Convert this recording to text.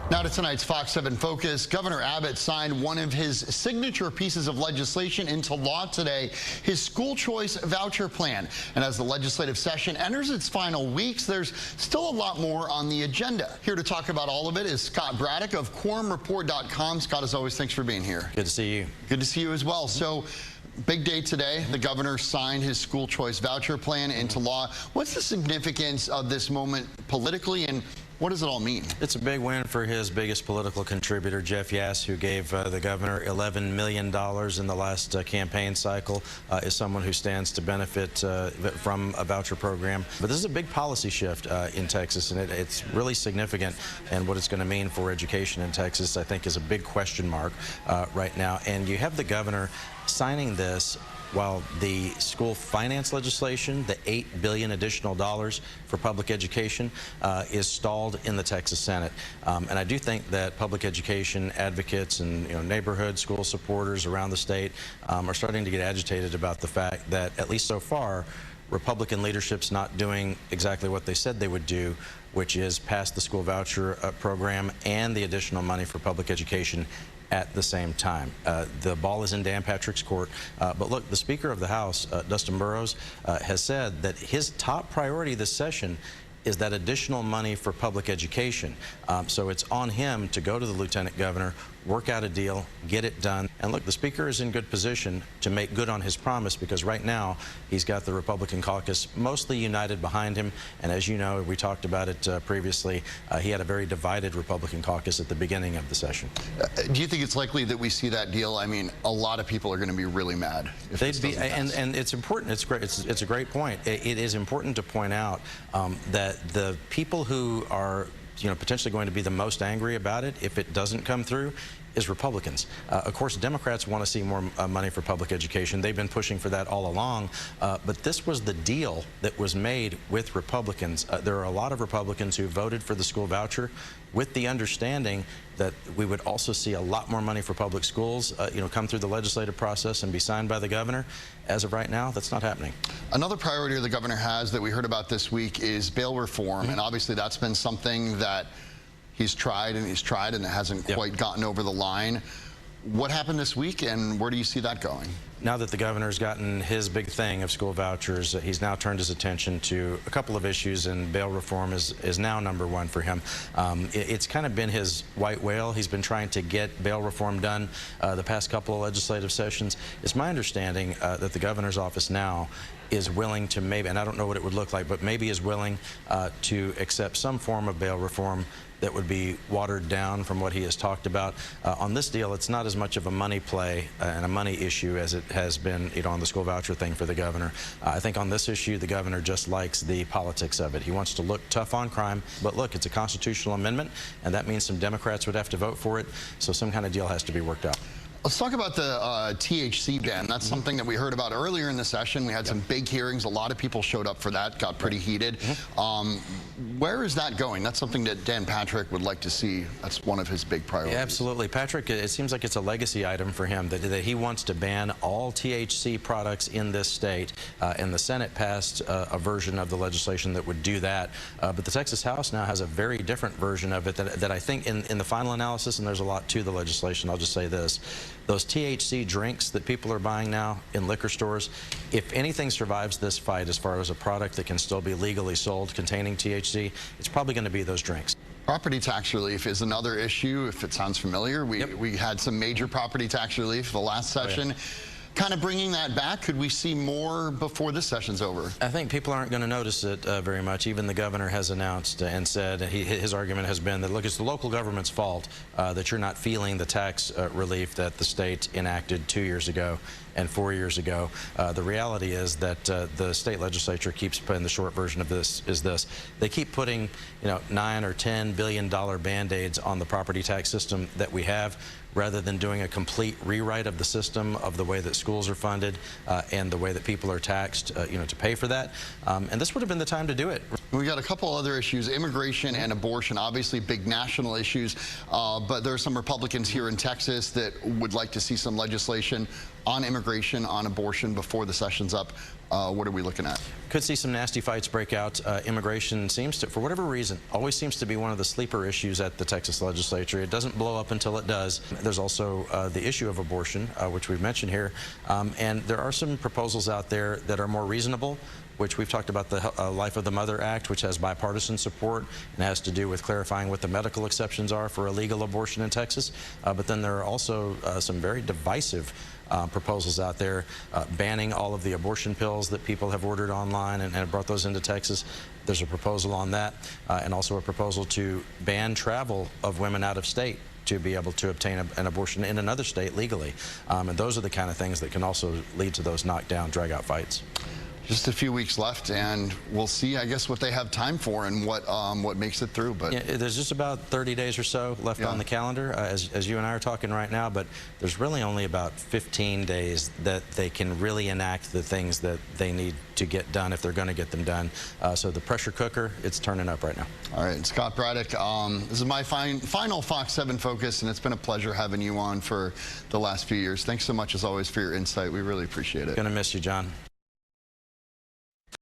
Now to tonight's Fox 7 Focus. Governor Abbott signed one of his signature pieces of legislation into law today, his school choice voucher plan. And as the legislative session enters its final weeks, there's still a lot more on the agenda. Here to talk about all of it is Scott Braddock of QuorumReport.com. Scott, as always, thanks for being here. Good to see you. Good to see you as well. So, big day today. The governor signed his school choice voucher plan into law. What's the significance of this moment politically, and what does it all mean? It's a big win for his biggest political contributor, Jeff Yass, who gave the governor $11 million in the last campaign cycle, is someone who stands to benefit from a voucher program. But this is a big policy shift in Texas, and it's really significant. And what it's going to mean for education in Texas, I think, is a big question mark right now. And you have the governor signing this while the school finance legislation, the $8 billion additional dollars for public education, is stalled in the Texas Senate. And I do think that public education advocates and neighborhood school supporters around the state are starting to get agitated about the fact that, at least so far, Republican leadership's not doing exactly what they said they would do, which is pass the school voucher program and the additional money for public education at the same time. The ball is in Dan Patrick's court. But look, the Speaker of the House, Dustin Burrows, has said that his top priority this session is that additional money for public education. So it's on him to go to the lieutenant governor, work out a deal, get it done. And look, the Speaker is in good position to make good on his promise, because right now he's got the Republican caucus mostly united behind him. And as you know, we talked about it previously, he had a very divided Republican caucus at the beginning of the session. Do you think it's likely that we see that deal? I mean, a lot of people are going to be really mad if this doesn't pass. And it's important. It's great. It's a great point. It is important to point out that the people who are potentially going to be the most angry about it if it doesn't come through is Republicans. Of course, Democrats want to see more money for public education. They've been pushing for that all along, but this was the deal that was made with Republicans. There are a lot of Republicans who voted for the school voucher with the understanding that we would also see a lot more money for public schools, come through the legislative process and be signed by the governor. As of right now, that's not happening. Another priority the governor has that we heard about this week is bail reform, and obviously that's been something that he's tried and it hasn't quite gotten over the line. What happened this week, and where do you see that going? Now that the governor's gotten his big thing of school vouchers, he's now turned his attention to a couple of issues, and bail reform is now #1 for him. It's kind of been his white whale. He's been trying to get bail reform done the past couple of legislative sessions. It's my understanding that the governor's office now is willing to maybe, and I don't know what it would look like, but maybe is willing to accept some form of bail reform that would be watered down from what he has talked about. On this deal, it's not as much of a money play and a money issue as it has been on the school voucher thing for the governor. I think on this issue, the governor just likes the politics of it. He wants to look tough on crime, but look, it's a constitutional amendment, and that means some Democrats would have to vote for it, so some kind of deal has to be worked out. Let's talk about the THC ban. That's something that we heard about earlier in the session. We had some big hearings. A lot of people showed up for that, got pretty heated. Where is that going? That's something that Dan Patrick would like to see. That's one of his big priorities. Yeah, absolutely. Patrick, it seems like it's a legacy item for him that he wants to ban all THC products in this state. And the Senate passed a version of the legislation that would do that. But the Texas House now has a very different version of it that I think in the final analysis, and there's a lot to the legislation, I'll just say this. Those THC drinks that people are buying now in liquor stores, if anything survives this fight as far as a product that can still be legally sold containing THC, it's probably going to be those drinks. Property tax relief is another issue, if it sounds familiar. We had some major property tax relief the last session. Kind of bringing that back. Could we see more before this session's over? I think people aren't going to notice it very much. Even the governor has announced and said, his argument has been that, look, it's the local government's fault that you're not feeling the tax relief that the state enacted 2 years ago and 4 years ago. The reality is that the state legislature keeps putting, the short version of this is this, they keep putting $9 or $10 billion Band-Aids on the property tax system that we have, rather than doing a complete rewrite of the system, of the way that schools are funded and the way that people are taxed to pay for that. And this would have been the time to do it. We got a couple other issues, immigration and abortion, obviously big national issues, but there are some Republicans here in Texas that would like to see some legislation on immigration immigration on abortion before the session's up. What are we looking at? Could see some nasty fights break out. Immigration seems to, for whatever reason, always seems to be one of the sleeper issues at the Texas legislature. It doesn't blow up until it does. There's also the issue of abortion, which we've mentioned here. And there are some proposals out there that are more reasonable, which we've talked about, the Life of the Mother Act, which has bipartisan support and has to do with clarifying what the medical exceptions are for illegal abortion in Texas. But then there are also some very divisive proposals out there, banning all of the abortion pills that people have ordered online and have brought those into Texas. There's a proposal on that, and also a proposal to ban travel of women out of state to be able to obtain an abortion in another state legally. And those are the kind of things that can also lead to those knockdown, drag-out fights. Just a few weeks left, and we'll see, I guess, what they have time for and what makes it through. But yeah, there's just about 30 days or so left on the calendar, as you and I are talking right now, but there's really only about 15 days that they can really enact the things that they need to get done if they're going to get them done. So the pressure cooker, it's turning up right now. All right, Scott Braddock, this is my final Fox 7 Focus, and it's been a pleasure having you on for the last few years. Thanks so much, as always, for your insight. We really appreciate it. Gonna miss you, John.